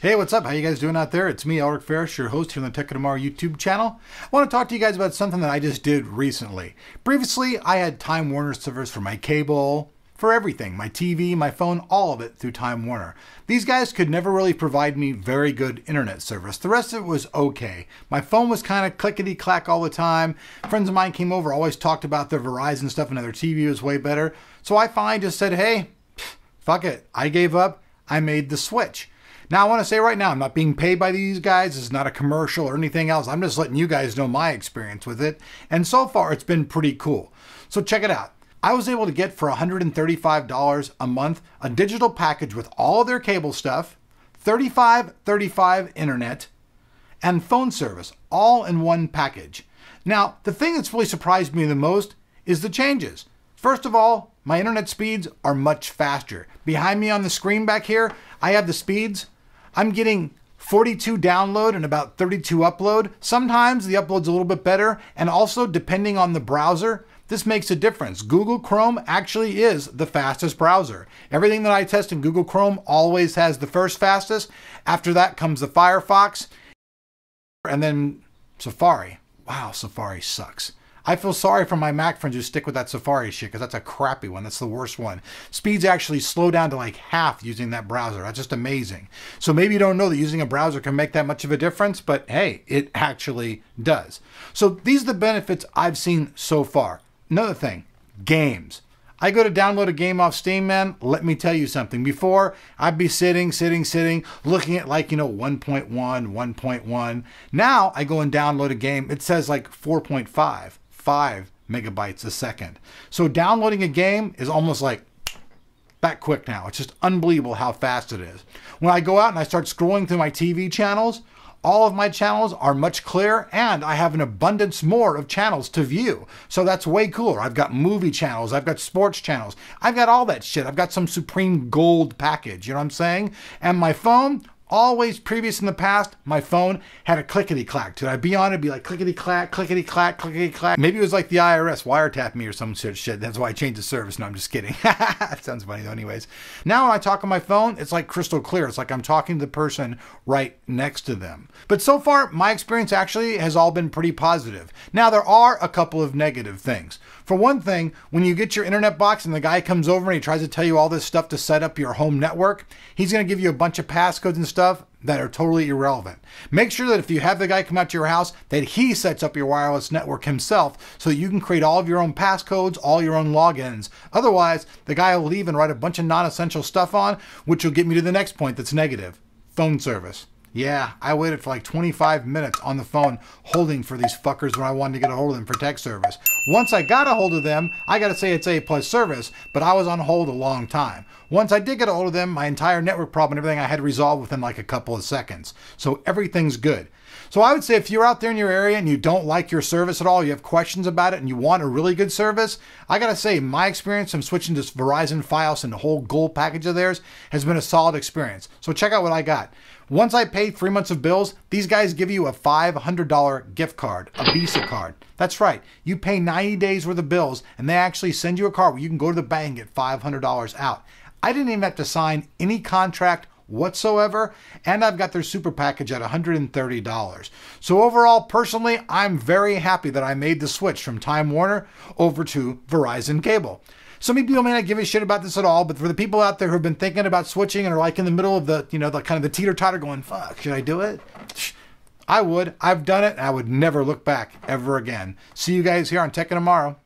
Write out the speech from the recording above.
Hey, what's up? How you guys doing out there? It's me, Alric Ferris, your host here on the Tech of Tomorrow YouTube channel. I want to talk to you guys about something that I just did recently. Previously, I had Time Warner service for my cable, for everything, my TV, my phone, all of it through Time Warner. These guys could never really provide me very good internet service. The rest of it was okay. My phone was kind of clickety-clack all the time. Friends of mine came over, always talked about their Verizon stuff and their TV was way better. So I finally just said, hey, fuck it. I gave up. I made the switch. Now, I want to say right now, I'm not being paid by these guys. It's not a commercial or anything else. I'm just letting you guys know my experience with it. And so far, it's been pretty cool. So check it out. I was able to get for $135 a month a digital package with all of their cable stuff, 35 internet, and phone service, all in one package. Now, the thing that's really surprised me the most is the changes. First of all, my internet speeds are much faster. Behind me on the screen back here, I have the speeds. I'm getting 42 download and about 32 upload. Sometimes the upload's a little bit better, and also depending on the browser, this makes a difference. Google Chrome actually is the fastest browser. Everything that I test in Google Chrome always has the first fastest. After that comes the Firefox, and then Safari. Wow, Safari sucks. I feel sorry for my Mac friends who stick with that Safari shit because that's a crappy one. That's the worst one. Speeds actually slow down to like half using that browser. That's just amazing. So maybe you don't know that using a browser can make that much of a difference, but hey, it actually does. So these are the benefits I've seen so far. Another thing, games. I go to download a game off Steam, man. Let me tell you something. Before, I'd be sitting, looking at like, 1.1, 1.1. Now I go and download a game. It says like 4.5. 5 megabytes a second. So downloading a game is almost like that quick now. It's just unbelievable how fast it is. When I go out and I start scrolling through my TV channels, all of my channels are much clearer and I have an abundance more of channels to view. So that's way cooler. I've got movie channels. I've got sports channels. I've got all that shit. I've got some Supreme Gold package. You know what I'm saying? And my phone, always previous in the past, my phone had a clickety-clack to it. I'd be on it, it'd be like clickety-clack, clickety-clack, clickety-clack. Maybe it was like the IRS wiretap me or some shit. That's why I changed the service. No, I'm just kidding. That sounds funny though anyways. Now when I talk on my phone, it's like crystal clear. It's like I'm talking to the person right next to them. But so far, my experience actually has all been pretty positive. Now there are a couple of negative things. For one thing, when you get your internet box and the guy comes over and he tries to tell you all this stuff to set up your home network, he's going to give you a bunch of passcodes and stuff that are totally irrelevant. Make sure that if you have the guy come out to your house, that he sets up your wireless network himself so that you can create all of your own passcodes, all your own logins. Otherwise, the guy will leave and write a bunch of non-essential stuff on, which will get me to the next point that's negative. Phone service. Yeah, I waited for like 25 minutes on the phone holding for these fuckers when I wanted to get a hold of them for tech service. Once I got a hold of them, I gotta say it's A+ service, but I was on hold a long time. Once I did get a hold of them, my entire network problem and everything I had resolved within like a couple of seconds. So everything's good. So I would say if you're out there in your area and you don't like your service at all, you have questions about it and you want a really good service, I gotta say my experience from switching to Verizon, Fios, and the whole gold package of theirs has been a solid experience. So check out what I got. Once I paid 3 months of bills, these guys give you a $500 gift card, a Visa card. That's right. You pay 90 days worth of bills and they actually send you a card where you can go to the bank and get $500 out. I didn't even have to sign any contract whatsoever, and I've got their super package at $130. So overall, personally, I'm very happy that I made the switch from Time Warner over to Verizon Cable. Some people may not give a shit about this at all, but for the people out there who've been thinking about switching and are like in the middle of the, the kind of the teeter-totter going, fuck, should I do it? I would. I've done it. And I would never look back ever again. See you guys here on Tech of Tomorrow.